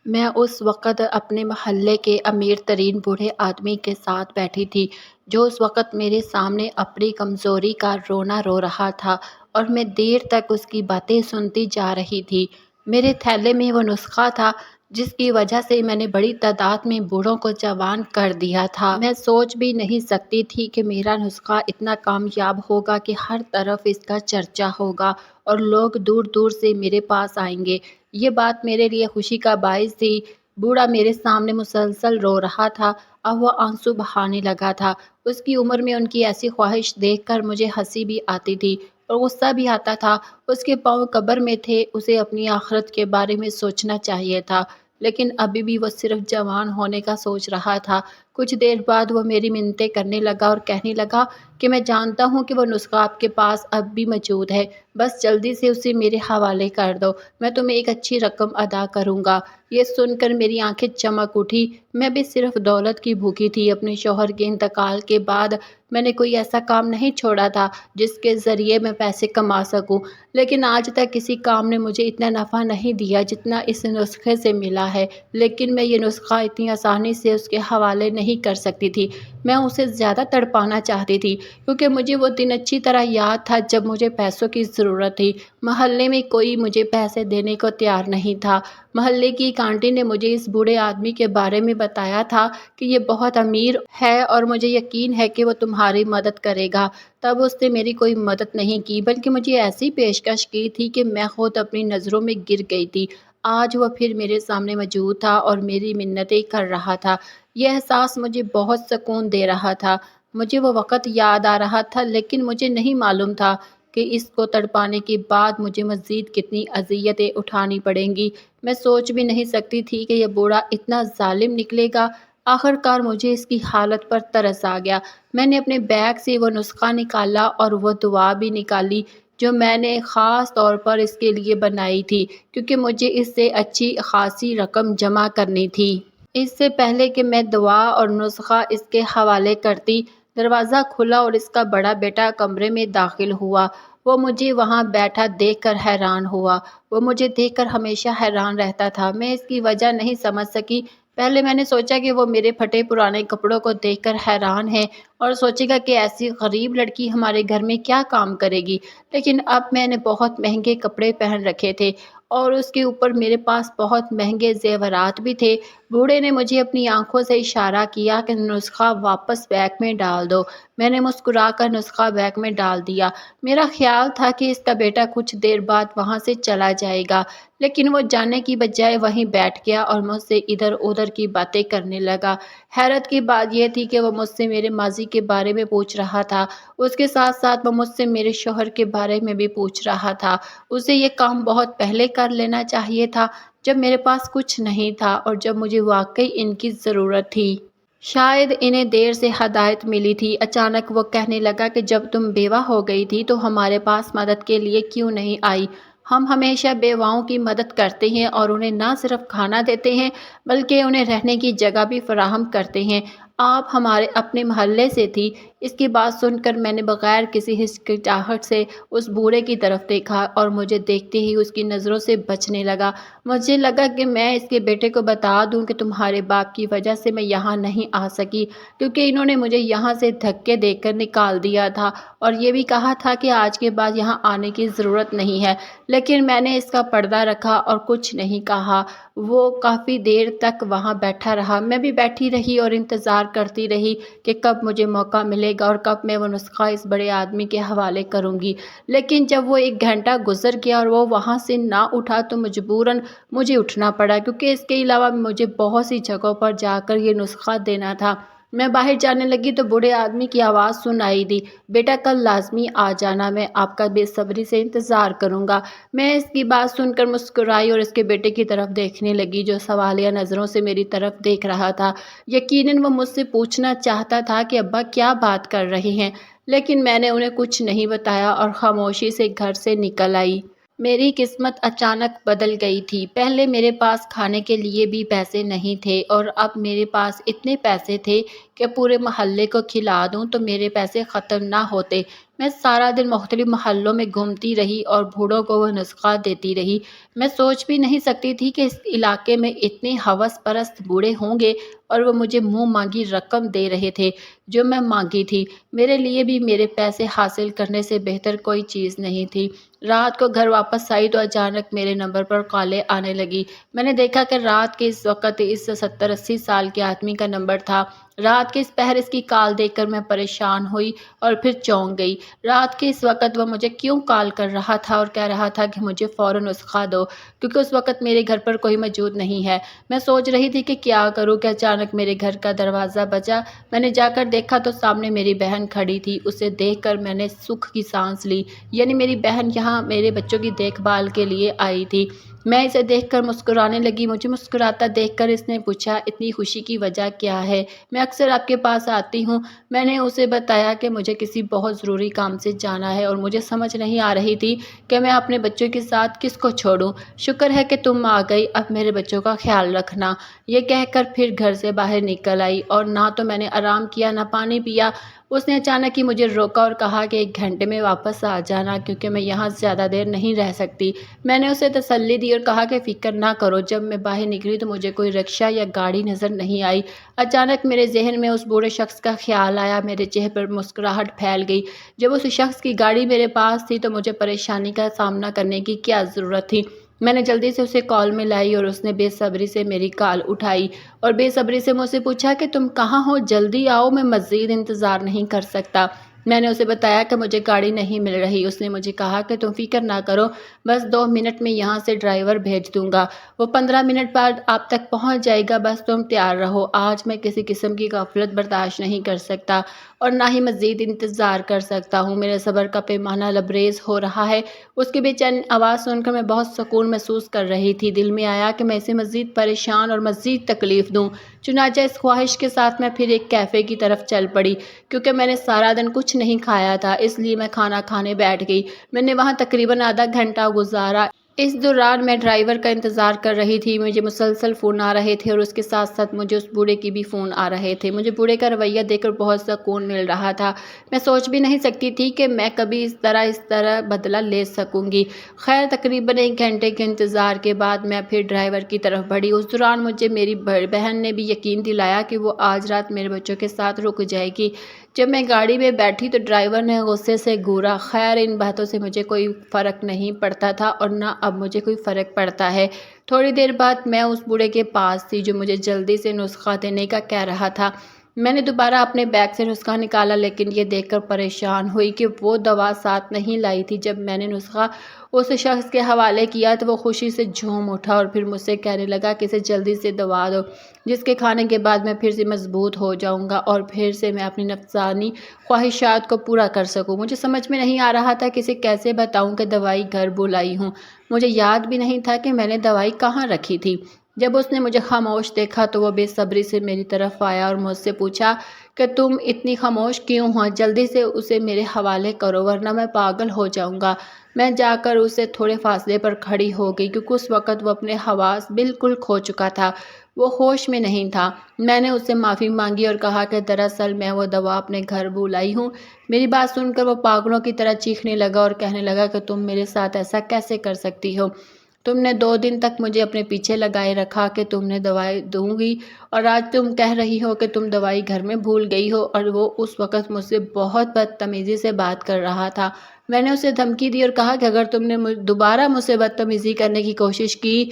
میں اس وقت اپنے محلے کے امیر ترین بوڑھے آدمی کے ساتھ بیٹھی تھی، جو اس وقت میرے سامنے اپنی کمزوری کا رونا رو رہا تھا اور میں دیر تک اس کی باتیں سنتی جا رہی تھی۔ میرے تھیلے میں وہ نسخہ تھا جس کی وجہ سے میں نے بڑی تعداد میں بوڑھوں کو جوان کر دیا تھا۔ میں سوچ بھی نہیں سکتی تھی کہ میرا نسخہ اتنا کامیاب ہوگا کہ ہر طرف اس کا چرچا ہوگا اور لوگ دور دور سے میرے پاس آئیں گے۔ یہ بات میرے لیے خوشی کا باعث تھی۔ بوڑھا میرے سامنے مسلسل رو رہا تھا اور وہ آنسو بہانے لگا تھا۔ اس کی عمر میں ان کی ایسی خواہش دیکھ کر مجھے ہنسی بھی آتی تھی اور غصہ بھی آتا تھا۔ اس کے پاؤں قبر میں تھے، اسے اپنی آخرت کے بارے میں سوچنا چاہیے تھا، لیکن ابھی بھی وہ صرف جوان ہونے کا سوچ رہا تھا۔ کچھ دیر بعد وہ میری منتیں کرنے لگا اور کہنے لگا کہ میں جانتا ہوں کہ وہ نسخہ آپ کے پاس اب بھی موجود ہے، بس جلدی سے اسے میرے حوالے کر دو، میں تمہیں ایک اچھی رقم ادا کروں گا۔ یہ سن کر میری آنکھیں چمک اٹھی۔ میں بھی صرف دولت کی بھوکی تھی۔ اپنے شوہر کے انتقال کے بعد میں نے کوئی ایسا کام نہیں چھوڑا تھا جس کے ذریعے میں پیسے کما سکوں، لیکن آج تک کسی کام نے مجھے اتنا نفع نہیں دیا جتنا اس نسخے سے ملا ہے۔ لیکن میں یہ نسخہ اتنی آسانی سے اس کے حوالے نہیں کر سکتی تھی۔ میں اسے زیادہ تڑپانا چاہتی تھی کیونکہ مجھے وہ دن اچھی طرح یاد تھا جب مجھے پیسوں کی ضرورت تھی۔ محلے میں کوئی مجھے پیسے دینے کو تیار نہیں تھا۔ محلے کی ایک آنٹی نے مجھے اس بوڑھے آدمی کے بارے میں بتایا تھا کہ یہ بہت امیر ہے اور مجھے یقین ہے کہ وہ تمہاری مدد کرے گا۔ تب اس نے میری کوئی مدد نہیں کی بلکہ مجھے ایسی پیشکش کی تھی کہ میں خود اپنی نظروں میں گر گئی تھی۔ آج وہ پھر میرے سامنے موجود تھا اور میری منتیں کر رہا تھا۔ یہ احساس مجھے بہت سکون دے رہا تھا۔ مجھے وہ وقت یاد آ رہا تھا، لیکن مجھے نہیں معلوم تھا کہ اس کو تڑپانے کے بعد مجھے مزید کتنی اذیتیں اٹھانی پڑیں گی۔ میں سوچ بھی نہیں سکتی تھی کہ یہ بوڑھا اتنا ظالم نکلے گا۔ آخر کار مجھے اس کی حالت پر ترس آ گیا۔ میں نے اپنے بیگ سے وہ نسخہ نکالا اور وہ دعا بھی نکالی جو میں نے خاص طور پر اس کے لیے بنائی تھی، کیونکہ مجھے اس سے اچھی خاصی رقم جمع کرنی تھی۔ اس سے پہلے کہ میں دعا اور نسخہ اس کے حوالے کرتی، دروازہ کھلا اور اس کا بڑا بیٹا کمرے میں داخل ہوا۔ وہ مجھے وہاں بیٹھا دیکھ کر حیران ہوا۔ وہ مجھے دیکھ کر ہمیشہ حیران رہتا تھا۔ میں اس کی وجہ نہیں سمجھ سکی۔ پہلے میں نے سوچا کہ وہ میرے پھٹے پرانے کپڑوں کو دیکھ کر حیران ہے اور سوچے گا کہ ایسی غریب لڑکی ہمارے گھر میں کیا کام کرے گی، لیکن اب میں نے بہت مہنگے کپڑے پہن رکھے تھے اور اس کے اوپر میرے پاس بہت مہنگے زیورات بھی تھے۔ بوڑھے نے مجھے اپنی آنکھوں سے اشارہ کیا کہ نسخہ واپس بیگ میں ڈال دو۔ میں نے مسکرا کر نسخہ بیگ میں ڈال دیا۔ میرا خیال تھا کہ اس کا بیٹا کچھ دیر بعد وہاں سے چلا جائے گا، لیکن وہ جانے کی بجائے وہیں بیٹھ گیا اور مجھ سے ادھر ادھر کی باتیں کرنے لگا۔ حیرت کی بات یہ تھی کہ وہ مجھ سے میرے ماضی کے بارے میں پوچھ رہا تھا۔ اس کے ساتھ ساتھ وہ مجھ سے میرے شوہر کے بارے میں بھی پوچھ رہا تھا۔ اسے یہ کام بہت پہلے کر لینا چاہیے تھا، جب میرے پاس کچھ نہیں تھا اور جب مجھے واقعی ان کی ضرورت تھی۔ شاید انہیں دیر سے ہدایت ملی تھی۔ اچانک وہ کہنے لگا کہ جب تم بیوہ ہو گئی تھی تو ہمارے پاس مدد کے لیے کیوں نہیں آئی؟ ہم ہمیشہ بیواؤں کی مدد کرتے ہیں اور انہیں نہ صرف کھانا دیتے ہیں بلکہ انہیں رہنے کی جگہ بھی فراہم کرتے ہیں۔ آپ ہمارے اپنے محلے سے تھی۔ اس کی بات سن کر میں نے بغیر کسی ہچکچاہٹ سے اس بوڑھے کی طرف دیکھا اور مجھے دیکھتے ہی اس کی نظروں سے بچنے لگا۔ مجھے لگا کہ میں اس کے بیٹے کو بتا دوں کہ تمہارے باپ کی وجہ سے میں یہاں نہیں آ سکی، کیونکہ انہوں نے مجھے یہاں سے دھکے دے کر نکال دیا تھا اور یہ بھی کہا تھا کہ آج کے بعد یہاں آنے کی ضرورت نہیں ہے، لیکن میں نے اس کا پردہ رکھا اور کچھ نہیں کہا۔ وہ کافی دیر تک وہاں بیٹھا رہا۔ میں بھی بیٹھی رہی اور انتظار کرتی رہی کہ کب مجھے موقع ملے گا اور کب میں وہ نسخہ اس بڑے آدمی کے حوالے کروں گی، لیکن جب وہ 1 گھنٹہ گزر گیا اور وہ وہاں سے نہ اٹھا تو مجبوراً مجھے اٹھنا پڑا، کیونکہ اس کے علاوہ مجھے بہت سی جگہوں پر جا کر یہ نسخہ دینا تھا۔ میں باہر جانے لگی تو بوڑھے آدمی کی آواز سنائی دی، بیٹا کل لازمی آ جانا، میں آپ کا بے صبری سے انتظار کروں گا۔ میں اس کی بات سن کر مسکرائی اور اس کے بیٹے کی طرف دیکھنے لگی جو سوالیہ نظروں سے میری طرف دیکھ رہا تھا۔ یقیناً وہ مجھ سے پوچھنا چاہتا تھا کہ ابا کیا بات کر رہے ہیں، لیکن میں نے انہیں کچھ نہیں بتایا اور خاموشی سے گھر سے نکل آئی۔ میری قسمت اچانک بدل گئی تھی۔ پہلے میرے پاس کھانے کے لیے بھی پیسے نہیں تھے اور اب میرے پاس اتنے پیسے تھے کہ پورے محلے کو کھلا دوں تو میرے پیسے ختم نہ ہوتے۔ میں سارا دن مختلف محلوں میں گھومتی رہی اور بوڑھوں کو وہ نسخہ دیتی رہی۔ میں سوچ بھی نہیں سکتی تھی کہ اس علاقے میں اتنے ہوس پرست بوڑھے ہوں گے اور وہ مجھے منہ مانگی رقم دے رہے تھے جو میں مانگی تھی۔ میرے لیے بھی میرے پیسے حاصل کرنے سے بہتر کوئی چیز نہیں تھی۔ رات کو گھر واپس آئی تو اچانک میرے نمبر پر کالیں آنے لگی۔ میں نے دیکھا کہ رات کے اس وقت اس 70-80 سال کے آدمی کا نمبر تھا۔ رات کے اس پہر اس کی کال دیکھ کر میں پریشان ہوئی اور پھر چونک گئی۔ رات کے اس وقت وہ مجھے کیوں کال کر رہا تھا اور کہہ رہا تھا کہ مجھے فوراً نسخہ دو، کیونکہ اس وقت میرے گھر پر کوئی موجود نہیں ہے۔ میں سوچ رہی تھی کہ کیا کروں کہ اچانک میرے گھر کا دروازہ بجا۔ میں نے جا کر دیکھا تو سامنے میری بہن کھڑی تھی۔ اسے دیکھ کر میں نے سکھ کی سانس لی، یعنی میری بہن یہاں میرے بچوں کی دیکھ بھال کے لیے آئی تھی۔ میں اسے دیکھ کر مسکرانے لگی۔ مجھے مسکراتا دیکھ کر اس نے پوچھا، اتنی خوشی کی وجہ کیا ہے؟ میں اکثر آپ کے پاس آتی ہوں۔ میں نے اسے بتایا کہ مجھے کسی بہت ضروری کام سے جانا ہے اور مجھے سمجھ نہیں آ رہی تھی کہ میں اپنے بچوں کے ساتھ کس کو چھوڑوں۔ شکر ہے کہ تم آ گئی، اب میرے بچوں کا خیال رکھنا۔ یہ کہہ کر پھر گھر سے باہر نکل آئی اور نہ تو میں نے آرام کیا نہ پانی پیا۔ اس نے اچانک ہی مجھے روکا اور کہا کہ 1 گھنٹے میں واپس آ جانا کیونکہ میں یہاں زیادہ دیر نہیں رہ سکتی۔ میں نے اسے تسلی دی اور کہا کہ فکر نہ کرو۔ جب میں باہر نکلی تو مجھے کوئی رکشہ یا گاڑی نظر نہیں آئی۔ اچانک میرے ذہن میں اس بوڑھے شخص کا خیال آیا۔ میرے چہرے پر مسکراہٹ پھیل گئی۔ جب اس شخص کی گاڑی میرے پاس تھی تو مجھے پریشانی کا سامنا کرنے کی کیا ضرورت تھی؟ میں نے جلدی سے اسے کال میں لائی اور اس نے بے صبری سے میری کال اٹھائی اور بے صبری سے مجھ سے پوچھا کہ تم کہاں ہو، جلدی آؤ، میں مزید انتظار نہیں کر سکتا۔ میں نے اسے بتایا کہ مجھے گاڑی نہیں مل رہی۔ اس نے مجھے کہا کہ تم فکر نہ کرو، بس 2 منٹ میں یہاں سے ڈرائیور بھیج دوں گا، وہ 15 منٹ بعد آپ تک پہنچ جائے گا، بس تم تیار رہو۔ آج میں کسی قسم کی غفلت برداشت نہیں کر سکتا اور نہ ہی مزید انتظار کر سکتا ہوں۔ میرے صبر کا پیمانہ لبریز ہو رہا ہے۔ اس کی بے چین آواز سن کر میں بہت سکون محسوس کر رہی تھی۔ دل میں آیا کہ میں اسے مزید پریشان اور مزید تکلیف دوں۔ چنانچہ اس خواہش کے ساتھ میں پھر ایک کیفے کی طرف چل پڑی۔ کیونکہ میں نے سارا دن کچھ نہیں کھایا تھا اس لیے میں کھانا کھانے بیٹھ گئی۔ میں نے وہاں تقریباً آدھا گھنٹہ گزارا۔ اس دوران میں ڈرائیور کا انتظار کر رہی تھی۔ مجھے مسلسل فون آ رہے تھے اور اس کے ساتھ ساتھ مجھے اس بوڑھے کی بھی فون آ رہے تھے۔ مجھے بوڑھے کا رویہ دیکھ کر بہت سکون مل رہا تھا۔ میں سوچ بھی نہیں سکتی تھی کہ میں کبھی اس طرح بدلہ لے سکوں گی۔ خیر تقریباً 1 گھنٹے کے انتظار کے بعد میں پھر ڈرائیور کی طرف بڑھی۔ اس دوران مجھے میری بہن نے بھی یقین دلایا کہ وہ آج رات میرے بچوں کے ساتھ رک جائے گی۔ جب میں گاڑی میں بیٹھی تو ڈرائیور نے غصے سے گھورا۔ خیر ان باتوں سے مجھے کوئی فرق نہیں پڑتا تھا اور نہ اب مجھے کوئی فرق پڑتا ہے۔ تھوڑی دیر بعد میں اس بوڑھے کے پاس تھی جو مجھے جلدی سے نسخہ دینے کا کہہ رہا تھا۔ میں نے دوبارہ اپنے بیگ سے نسخہ نکالا لیکن یہ دیکھ کر پریشان ہوئی کہ وہ دوا ساتھ نہیں لائی تھی۔ جب میں نے نسخہ اس شخص کے حوالے کیا تو وہ خوشی سے جھوم اٹھا اور پھر مجھ سے کہنے لگا کہ اسے جلدی سے دوا دو، جس کے کھانے کے بعد میں پھر سے مضبوط ہو جاؤں گا اور پھر سے میں اپنی نفسانی خواہشات کو پورا کر سکوں۔ مجھے سمجھ میں نہیں آ رہا تھا کہ اسے کیسے بتاؤں کہ دوائی گھر بلائی ہوں۔ مجھے یاد بھی نہیں تھا کہ میں نے دوائی کہاں رکھی تھی۔ جب اس نے مجھے خاموش دیکھا تو وہ بے صبری سے میری طرف آیا اور مجھ سے پوچھا کہ تم اتنی خاموش کیوں ہو، جلدی سے اسے میرے حوالے کرو ورنہ میں پاگل ہو جاؤں گا۔ میں جا کر اسے تھوڑے فاصلے پر کھڑی ہو گئی کیونکہ اس وقت وہ اپنے حواس بالکل کھو چکا تھا، وہ ہوش میں نہیں تھا۔ میں نے اس سے معافی مانگی اور کہا کہ دراصل میں وہ دوا اپنے گھر بلائی ہوں۔ میری بات سن کر وہ پاگلوں کی طرح چیخنے لگا اور کہنے لگا کہ تم میرے ساتھ ایسا کیسے کر سکتی ہو؟ تم نے 2 دن تک مجھے اپنے پیچھے لگائے رکھا کہ تم نے دوائی دوں گی اور آج تم کہہ رہی ہو کہ تم دوائی گھر میں بھول گئی ہو۔ اور وہ اس وقت مجھ سے بہت بدتمیزی سے بات کر رہا تھا۔ میں نے اسے دھمکی دی اور کہا کہ اگر تم نے دوبارہ مجھ سے بدتمیزی کرنے کی کوشش کی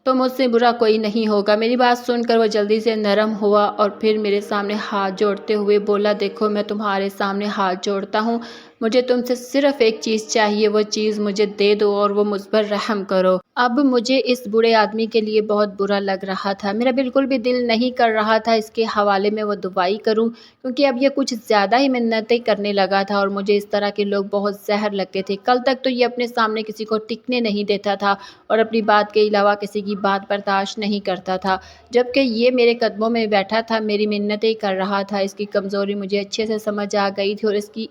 تو مجھ سے برا کوئی نہیں ہوگا۔ میری بات سن کر وہ جلدی سے نرم ہوا اور پھر میرے سامنے ہاتھ جوڑتے ہوئے بولا، دیکھو میں تمہارے سامنے ہاتھ جوڑتا ہوں، مجھے تم سے صرف ایک چیز چاہیے، وہ چیز مجھے دے دو اور وہ مجھ پر رحم کرو۔ اب مجھے اس بوڑھے آدمی کے لیے بہت برا لگ رہا تھا۔ میرا بالکل بھی دل نہیں کر رہا تھا اس کے حوالے میں وہ دوائی کروں کیونکہ اب یہ کچھ زیادہ ہی منتیں کرنے لگا تھا اور مجھے اس طرح کے لوگ بہت زہر لگتے تھے۔ کل تک تو یہ اپنے سامنے کسی کو ٹکنے نہیں دیتا تھا اور اپنی بات کے علاوہ کسی کی بات برداشت نہیں کرتا تھا، جبکہ یہ میرے قدموں میں بیٹھا تھا، میری منتیں کر رہا تھا۔ اس کی کمزوری مجھے اچھے سے سمجھ آ گئی تھی اور اس کی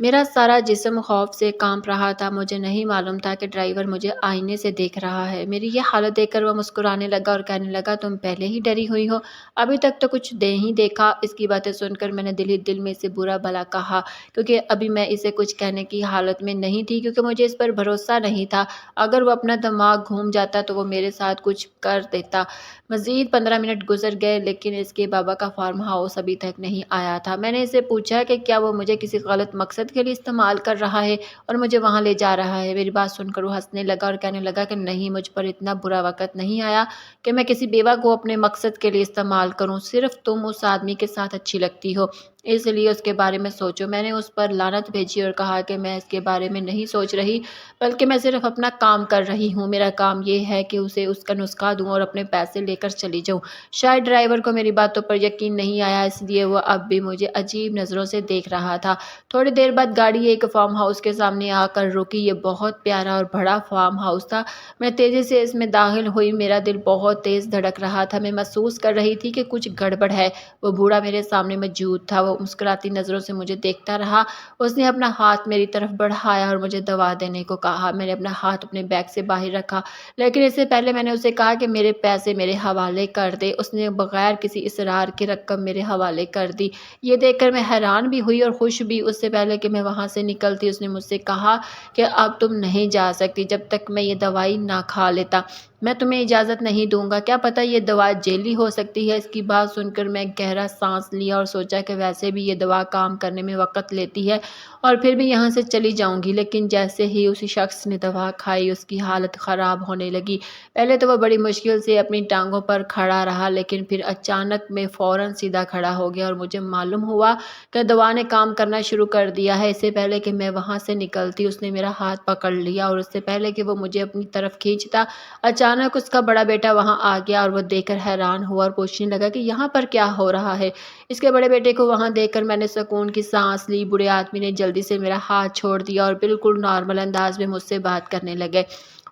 میرا سارا جسم خوف سے کانپ رہا تھا۔ مجھے نہیں معلوم تھا کہ ڈرائیور مجھے آئینے سے دیکھ رہا ہے۔ میری یہ حالت دیکھ کر وہ مسکرانے لگا اور کہنے لگا، تم پہلے ہی ڈری ہوئی ہو، ابھی تک تو کچھ نہیں دیکھا۔ اس کی باتیں سن کر میں نے دل ہی دل میں اسے برا بھلا کہا، کیونکہ ابھی میں اسے کچھ کہنے کی حالت میں نہیں تھی، کیونکہ مجھے اس پر بھروسہ نہیں تھا۔ اگر وہ اپنا دماغ گھوم جاتا تو وہ میرے ساتھ کچھ کر دیتا۔ مزید 15 منٹ گزر گئے، لیکن اس کے بابا کا فارم ہاؤس ابھی تک نہیں آیا تھا۔ میں نے اسے پوچھا کہ کیا وہ مجھے کسی غلط مقصد کے لیے استعمال کر رہا ہے اور مجھے وہاں لے جا رہا ہے۔ میری بات سن کر وہ ہنسنے لگا اور کہنے لگا کہ نہیں، مجھ پر اتنا برا وقت نہیں آیا کہ میں کسی بیوہ کو اپنے مقصد کے لیے استعمال کروں۔ صرف تم اس آدمی کے ساتھ اچھی لگتی ہو، اس لیے اس کے بارے میں سوچو۔ میں نے اس پر لعنت بھیجی اور کہا کہ میں اس کے بارے میں نہیں سوچ رہی، بلکہ میں صرف اپنا کام کر رہی ہوں۔ میرا کام یہ ہے کہ اسے اس کا نسخہ دوں اور اپنے پیسے لے کر چلی جاؤں۔ شاید ڈرائیور کو میری باتوں پر یقین نہیں آیا، اس لیے وہ اب بھی مجھے عجیب نظروں سے دیکھ رہا تھا۔ تھوڑی دیر بعد گاڑی ایک فارم ہاؤس کے سامنے آ کر رکی۔ یہ بہت پیارا اور بڑا فارم ہاؤس تھا۔ میں تیزی سے اس میں داخل ہوئی۔ میرا دل بہت تیز دھڑک رہا تھا۔ میں محسوس کر رہی تھی کہ کچھ گڑبڑ ہے۔ وہ بوڑھا میرے سامنے موجود تھا۔ وہ مسکراتی نظروں سے مجھے دیکھتا رہا۔ اس نے اپنا ہاتھ میری طرف بڑھایا اور مجھے دوا دینے کو کہا۔ میں نے اپنا ہاتھ اپنے بیگ سے باہر رکھا، لیکن اس سے پہلے میں نے اسے کہا کہ میرے پیسے میرے حوالے کر دے۔ اس نے بغیر کسی اصرار کے رقم میرے حوالے کر دی۔ یہ دیکھ کر میں حیران بھی ہوئی اور خوش بھی۔ اس سے پہلے کہ میں وہاں سے نکلتی، اس نے مجھ سے کہا کہ اب تم نہیں جا سکتی جب تک میں یہ دوائی نہ کھا لیتا۔ میں تمہیں اجازت نہیں دوں گا، کیا پتہ یہ دوا جیلی ہو سکتی ہے۔ اس کی بات سن کر میں گہرا سانس لیا اور سوچا کہ ویسے بھی یہ دوا کام کرنے میں وقت لیتی ہے اور پھر بھی یہاں سے چلی جاؤں گی۔ لیکن جیسے ہی اسی شخص نے دوا کھائی، اس کی حالت خراب ہونے لگی۔ پہلے تو وہ بڑی مشکل سے اپنی ٹانگوں پر کھڑا رہا، لیکن پھر اچانک میں فوراً سیدھا کھڑا ہو گیا اور مجھے معلوم ہوا کہ دوا نے کام کرنا شروع کر دیا ہے۔ اس سے پہلے کہ میں وہاں سے نکلتی، اس نے میرا ہاتھ پکڑ لیا اور اس سے پہلے کہ وہ مجھے اپنی طرف کھینچتا، اچانک اس کا بڑا بیٹا وہاں آ گیا اور وہ دیکھ کر حیران ہوا اور پوچھنے لگا کہ یہاں پر کیا ہو رہا ہے۔ اس کے بڑے بیٹے کو وہاں دیکھ کر میں نے سکون کی سانس لی۔ بوڑھے آدمی نے جلدی سے میرا ہاتھ چھوڑ دیا اور بالکل نارمل انداز میں مجھ سے بات کرنے لگے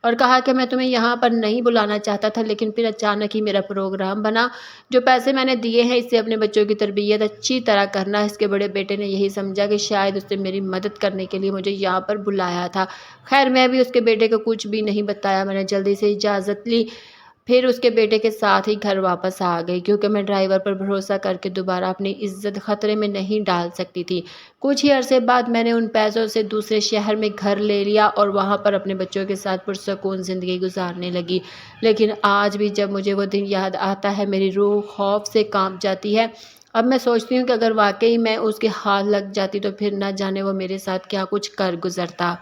اور کہا کہ میں تمہیں یہاں پر نہیں بلانا چاہتا تھا، لیکن پھر اچانک ہی میرا پروگرام بنا۔ جو پیسے میں نے دیے ہیں، اس سے اپنے بچوں کی تربیت اچھی طرح کرنا۔ اس کے بڑے بیٹے نے یہی سمجھا کہ شاید اس نے میری مدد کرنے کے لیے مجھے یہاں پر بلایا تھا۔ خیر میں بھی اس کے بیٹے کو کچھ بھی نہیں بتایا۔ میں نے جلدی سے اجازت لی، پھر اس کے بیٹے کے ساتھ ہی گھر واپس آ گئی، کیونکہ میں ڈرائیور پر بھروسہ کر کے دوبارہ اپنی عزت خطرے میں نہیں ڈال سکتی تھی۔ کچھ ہی عرصے بعد میں نے ان پیسوں سے دوسرے شہر میں گھر لے لیا اور وہاں پر اپنے بچوں کے ساتھ پرسکون زندگی گزارنے لگی۔ لیکن آج بھی جب مجھے وہ دن یاد آتا ہے، میری روح خوف سے کانپ جاتی ہے۔ اب میں سوچتی ہوں کہ اگر واقعی میں اس کے ہاتھ لگ جاتی تو پھر نہ جانے وہ میرے ساتھ کیا کچھ کر گزرتا۔